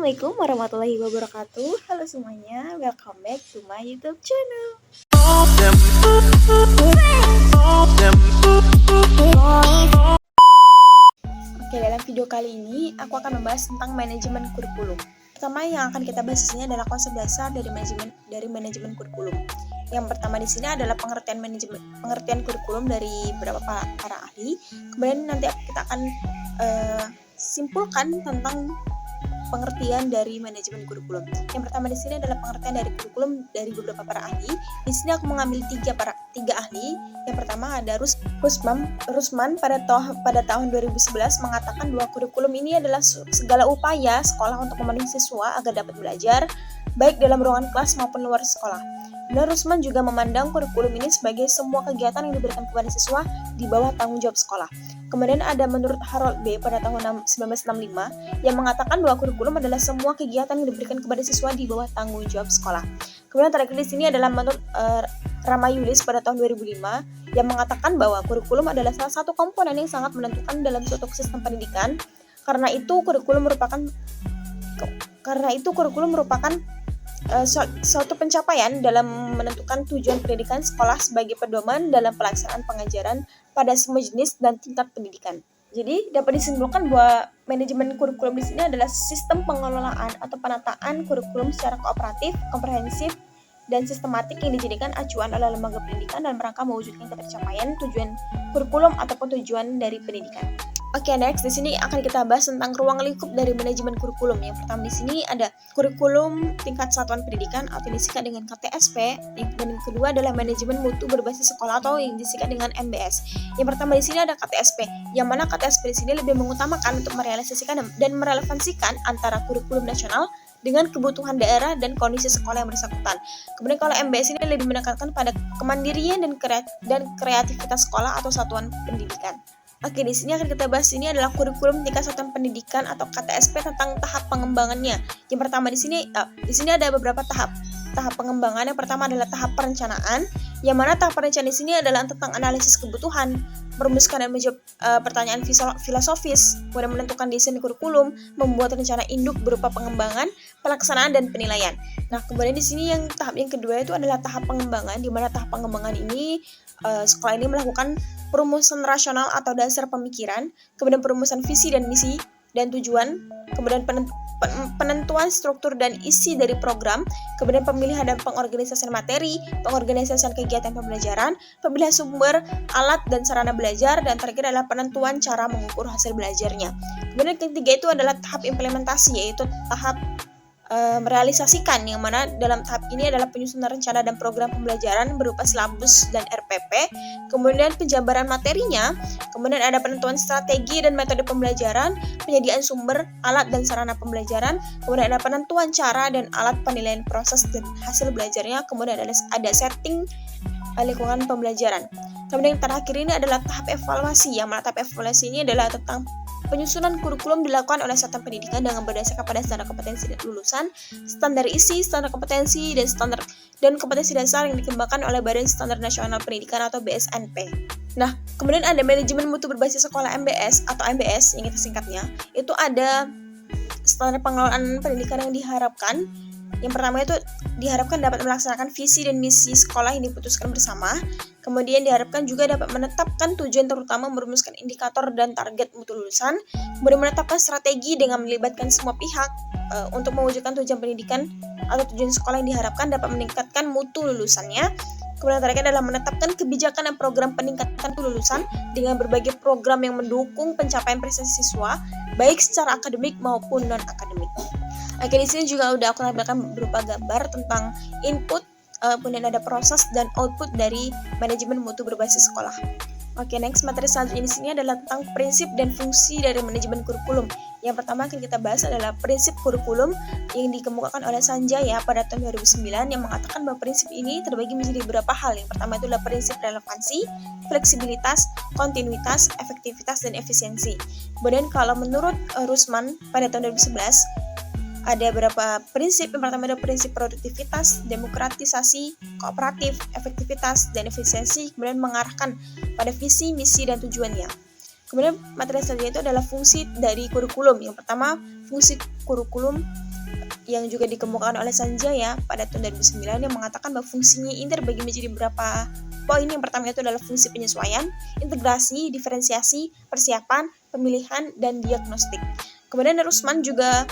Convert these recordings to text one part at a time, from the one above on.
Assalamualaikum warahmatullahi wabarakatuh. Halo semuanya, welcome back to my YouTube channel. Oke, dalam video kali ini aku akan membahas tentang manajemen kurikulum. Pertama yang akan kita bahas di sini adalah konsep dasar dari manajemen kurikulum. Yang pertama di sini adalah pengertian kurikulum dari beberapa para ahli. Kemudian nanti kita akan simpulkan tentang pengertian dari manajemen kurikulum. Yang pertama di sini adalah pengertian dari kurikulum dari beberapa para ahli. Di sini aku mengambil tiga ahli. Yang pertama ada Rusman pada tahun 2011 mengatakan bahwa kurikulum ini adalah segala upaya sekolah untuk memenuhi siswa agar dapat belajar baik dalam ruangan kelas maupun luar sekolah. Dan Rusman juga memandang kurikulum ini sebagai semua kegiatan yang diberikan kepada siswa di bawah tanggung jawab sekolah. Kemudian ada menurut Harold B. pada tahun 1965 yang mengatakan bahwa kurikulum adalah semua kegiatan yang diberikan kepada siswa di bawah tanggung jawab sekolah. Kemudian terakhir di sini adalah menurut Ramayulis pada tahun 2005 yang mengatakan bahwa kurikulum adalah salah satu komponen yang sangat menentukan dalam suatu sistem pendidikan. Karena itu kurikulum merupakan suatu pencapaian dalam menentukan tujuan pendidikan sekolah sebagai pedoman dalam pelaksanaan pengajaran pada semua jenis dan tingkat pendidikan. Jadi dapat disimpulkan bahwa manajemen kurikulum di sini adalah sistem pengelolaan atau penataan kurikulum secara kooperatif, komprehensif, dan sistematik yang dijadikan acuan oleh lembaga pendidikan dalam rangka mewujudkan pencapaian tujuan kurikulum ataupun tujuan dari pendidikan. Oke, next di sini akan kita bahas tentang ruang lingkup dari manajemen kurikulum. Yang pertama di sini ada kurikulum tingkat satuan pendidikan atau disingkat dengan KTSP, dan yang kedua adalah manajemen mutu berbasis sekolah atau yang disingkat dengan MBS. Yang pertama di sini ada KTSP, yang mana KTSP di sini lebih mengutamakan untuk merealisasikan dan merelevansikan antara kurikulum nasional dengan kebutuhan daerah dan kondisi sekolah yang bersangkutan. Kemudian kalau MBS ini lebih menekankan pada kemandirian dan kreativitas sekolah atau satuan pendidikan. Oke, di sini akan kita bahas ini adalah kurikulum tingkat satuan pendidikan atau KTSP tentang tahap pengembangannya. Yang pertama di sini ada beberapa tahap pengembangan. Yang pertama adalah tahap perencanaan, yang mana tahap perencanaan di sini adalah tentang analisis kebutuhan, merumuskan dan menjawab pertanyaan filosofis, kemudian menentukan desain kurikulum, membuat rencana induk berupa pengembangan, pelaksanaan dan penilaian. Nah, kemudian di sini tahap yang kedua itu adalah tahap pengembangan, di mana tahap pengembangan ini sekolah ini melakukan perumusan rasional atau dasar pemikiran, kemudian perumusan visi dan misi dan tujuan, kemudian penentuan struktur dan isi dari program, kemudian pemilihan dan pengorganisasian materi, pengorganisasian kegiatan pembelajaran, pemilihan sumber, alat dan sarana belajar, dan terakhir adalah penentuan cara mengukur hasil belajarnya. Kemudian yang ketiga itu adalah tahap implementasi, yaitu tahap merealisasikan, yang mana dalam tahap ini adalah penyusunan rencana dan program pembelajaran berupa silabus dan RPP, kemudian penjabaran materinya, kemudian ada penentuan strategi dan metode pembelajaran, penyediaan sumber, alat dan sarana pembelajaran, kemudian ada penentuan cara dan alat penilaian proses dan hasil belajarnya, kemudian ada setting lingkungan pembelajaran. Kemudian yang terakhir ini adalah tahap evaluasi, yang mana tahap evaluasi ini adalah tentang penyusunan kurikulum dilakukan oleh satuan pendidikan dengan berdasarkan pada standar kompetensi dan lulusan, standar isi, standar kompetensi, dan kompetensi dasar yang dikembangkan oleh Badan Standar Nasional Pendidikan atau BSNP. Nah, kemudian ada manajemen mutu berbasis sekolah MBS atau MBS yang kita singkatnya. Itu ada standar pengelolaan pendidikan yang diharapkan. Yang pertama itu diharapkan dapat melaksanakan visi dan misi sekolah yang diputuskan bersama. Kemudian diharapkan juga dapat menetapkan tujuan, terutama merumuskan indikator dan target mutu lulusan. Kemudian menetapkan strategi dengan melibatkan semua pihak untuk mewujudkan tujuan pendidikan atau tujuan sekolah yang diharapkan dapat meningkatkan mutu lulusannya. Kemudian terakhir adalah menetapkan kebijakan dan program peningkatan mutu lulusan dengan berbagai program yang mendukung pencapaian prestasi siswa, baik secara akademik maupun non-akademik. Oke, di sini juga udah aku tampilkan berupa gambar tentang input, kemudian ada proses dan output dari manajemen mutu berbasis sekolah. Oke, next materi selanjutnya di sini adalah tentang prinsip dan fungsi dari manajemen kurikulum. Yang pertama akan kita bahas adalah prinsip kurikulum yang dikemukakan oleh Sanjaya pada tahun 2009 yang mengatakan bahwa prinsip ini terbagi menjadi beberapa hal. Yang pertama itu adalah prinsip relevansi, fleksibilitas, kontinuitas, efektivitas, dan efisiensi. Kemudian kalau menurut Rusman pada tahun 2011 ada beberapa prinsip. Yang pertama ada prinsip produktivitas, demokratisasi, kooperatif, efektivitas, dan efisiensi, kemudian mengarahkan pada visi, misi, dan tujuannya. Kemudian materi selanjutnya itu adalah fungsi dari kurikulum. Yang pertama, fungsi kurikulum yang juga dikemukakan oleh Sanjaya pada tahun 2009 yang mengatakan bahwa fungsinya ini terbagi menjadi beberapa poin. Yang pertama itu adalah fungsi penyesuaian, integrasi, diferensiasi, persiapan, pemilihan, dan diagnostik. Kemudian Rusman juga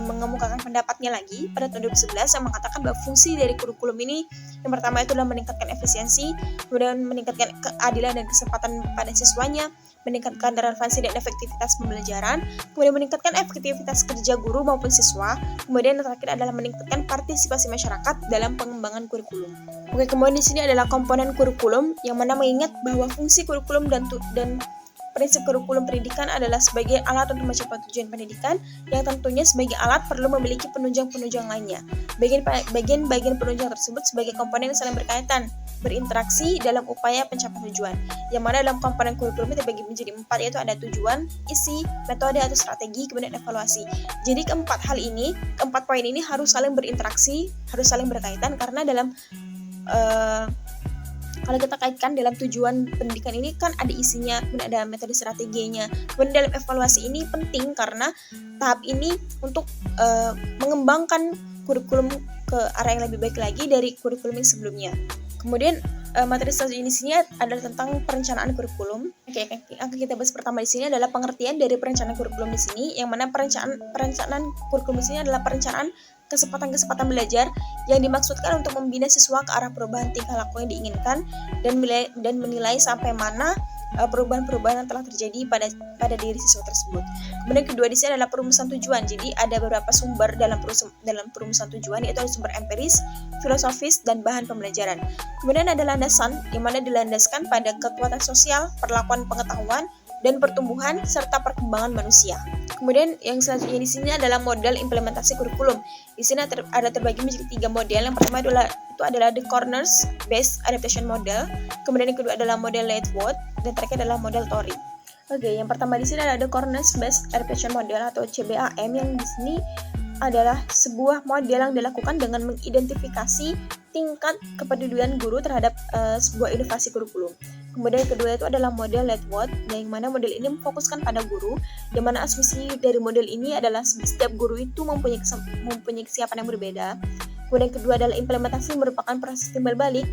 mengemukakan pendapatnya lagi pada tahun 2011 yang mengatakan bahwa fungsi dari kurikulum ini yang pertama itu adalah meningkatkan efisiensi, kemudian meningkatkan keadilan dan kesempatan pada siswanya, meningkatkan relevansi dan efektivitas pembelajaran, kemudian meningkatkan efektivitas kerja guru maupun siswa, kemudian yang terakhir adalah meningkatkan partisipasi masyarakat dalam pengembangan kurikulum. Oke, kemudian di sini adalah komponen kurikulum yang mana mengingat bahwa fungsi kurikulum dan prinsip kurikulum pendidikan adalah sebagai alat untuk mencapai tujuan pendidikan yang tentunya sebagai alat perlu memiliki penunjang-penunjang lainnya. Bagian-bagian penunjang tersebut sebagai komponen yang saling berkaitan, berinteraksi dalam upaya pencapaian tujuan. Yang mana dalam komponen kurikulum itu terbagi menjadi 4, yaitu ada tujuan, isi, metode atau strategi, kemudian evaluasi. Jadi keempat poin ini harus saling berinteraksi, harus saling berkaitan karena dalam kalau kita kaitkan dalam tujuan pendidikan ini kan ada isinya, kemudian ada metode strateginya. Kemudian dalam evaluasi ini penting karena tahap ini untuk mengembangkan kurikulum ke arah yang lebih baik lagi dari kurikulum yang sebelumnya. Kemudian materi selanjutnya di sini adalah tentang perencanaan kurikulum. Oke, yang kita bahas pertama di sini adalah pengertian dari perencanaan kurikulum di sini, yang mana perencanaan kurikulum di sini adalah perencanaan kesempatan belajar yang dimaksudkan untuk membina siswa ke arah perubahan tingkah laku yang diinginkan dan menilai sampai mana perubahan-perubahan yang telah terjadi pada diri siswa tersebut. Kemudian kedua di sini adalah perumusan tujuan. Jadi ada beberapa sumber dalam perumusan tujuan, yaitu ada sumber empiris, filosofis, dan bahan pembelajaran. Kemudian ada landasan yang mana dilandaskan pada kekuatan sosial, perlakuan pengetahuan, dan pertumbuhan serta perkembangan manusia. Kemudian yang selanjutnya di sini adalah model implementasi kurikulum. Di sini ada terbagi menjadi 3 model. Yang pertama adalah the corners based adaptation model. Kemudian yang kedua adalah model Ledward dan terakhir adalah model Tori. Oke, yang pertama di sini adalah the corners based adaptation model atau CBAM, yang di sini adalah sebuah model yang dilakukan dengan mengidentifikasi tingkat kepedulian guru terhadap sebuah inovasi kurikulum. Kemudian yang kedua itu adalah model Ledward, yang mana model ini memfokuskan pada guru, di mana asumsi dari model ini adalah setiap guru itu mempunyai kesiapan yang berbeda. Kemudian yang kedua adalah implementasi merupakan proses timbal balik.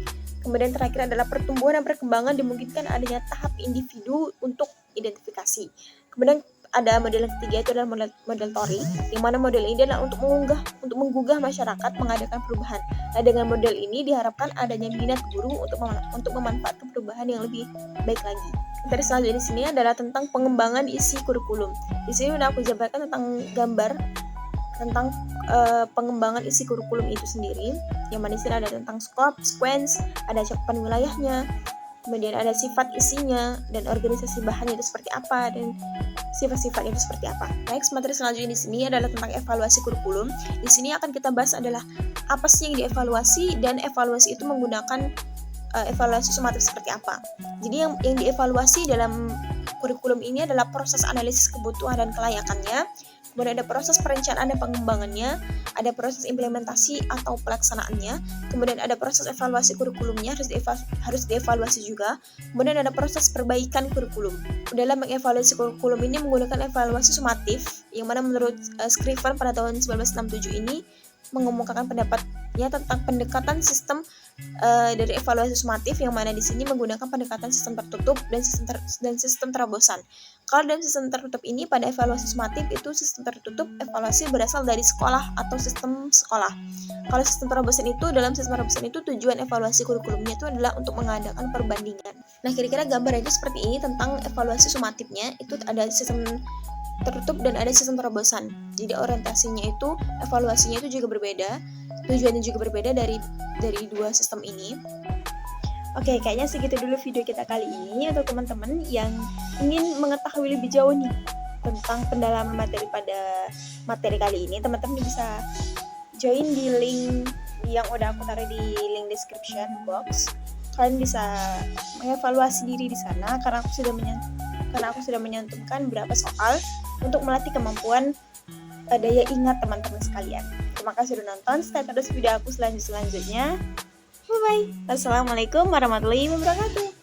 Kemudian terakhir adalah pertumbuhan dan perkembangan dimungkinkan adanya tahap individu untuk identifikasi. Kemudian ada model yang ketiga itu adalah model Tori, di mana model ini adalah untuk menggugah masyarakat mengadakan perubahan. Nah, dengan model ini diharapkan adanya minat guru untuk memanfaatkan perubahan yang lebih baik lagi. Materi selanjutnya di sini adalah tentang pengembangan isi kurikulum. Di sini udah aku jabarkan tentang gambar tentang pengembangan isi kurikulum itu sendiri, yang mana di sini ada tentang scope, sequence, ada cakupan wilayahnya, kemudian ada sifat isinya dan organisasi bahannya itu seperti apa dan sifat-sifat itu seperti apa. Next, materi selanjutnya di sini adalah tentang evaluasi kurikulum. Di sini akan kita bahas adalah apa sih yang dievaluasi, dan evaluasi itu menggunakan evaluasi sumatif seperti apa. Jadi yang dievaluasi dalam kurikulum ini adalah proses analisis kebutuhan dan kelayakannya. Kemudian ada proses perencanaan dan pengembangannya, ada proses implementasi atau pelaksanaannya, kemudian ada proses evaluasi kurikulumnya harus dievaluasi juga, kemudian ada proses perbaikan kurikulum. Dalam mengevaluasi kurikulum ini menggunakan evaluasi sumatif, yang mana menurut Scriven pada tahun 1967 ini mengemukakan pendapatnya tentang pendekatan sistem dari evaluasi sumatif, yang mana di sini menggunakan pendekatan sistem tertutup dan sistem terobosan. Kalau dalam sistem tertutup ini, pada evaluasi sumatif itu sistem tertutup evaluasi berasal dari sekolah atau sistem sekolah. Kalau sistem terobosan itu, dalam sistem terobosan itu tujuan evaluasi kurikulumnya itu adalah untuk mengadakan perbandingan. Nah, kira-kira gambar itu seperti ini tentang evaluasi sumatifnya. Itu ada sistem tertutup dan ada sistem terobosan. Jadi orientasinya itu, evaluasinya itu juga berbeda, tujuannya juga berbeda dari dua sistem ini. Oke, kayaknya segitu dulu video kita kali ini. Untuk teman-teman yang ingin mengetahui lebih jauh nih tentang pendalaman materi pada materi kali ini, teman-teman bisa join di link yang udah aku taruh di link description box. Kalian bisa mengevaluasi diri di sana karena aku sudah menyantumkan beberapa soal untuk melatih kemampuan daya ingat teman-teman sekalian. Terima kasih sudah nonton. Stay terus video aku selanjutnya. Bye-bye. Assalamualaikum warahmatullahi wabarakatuh.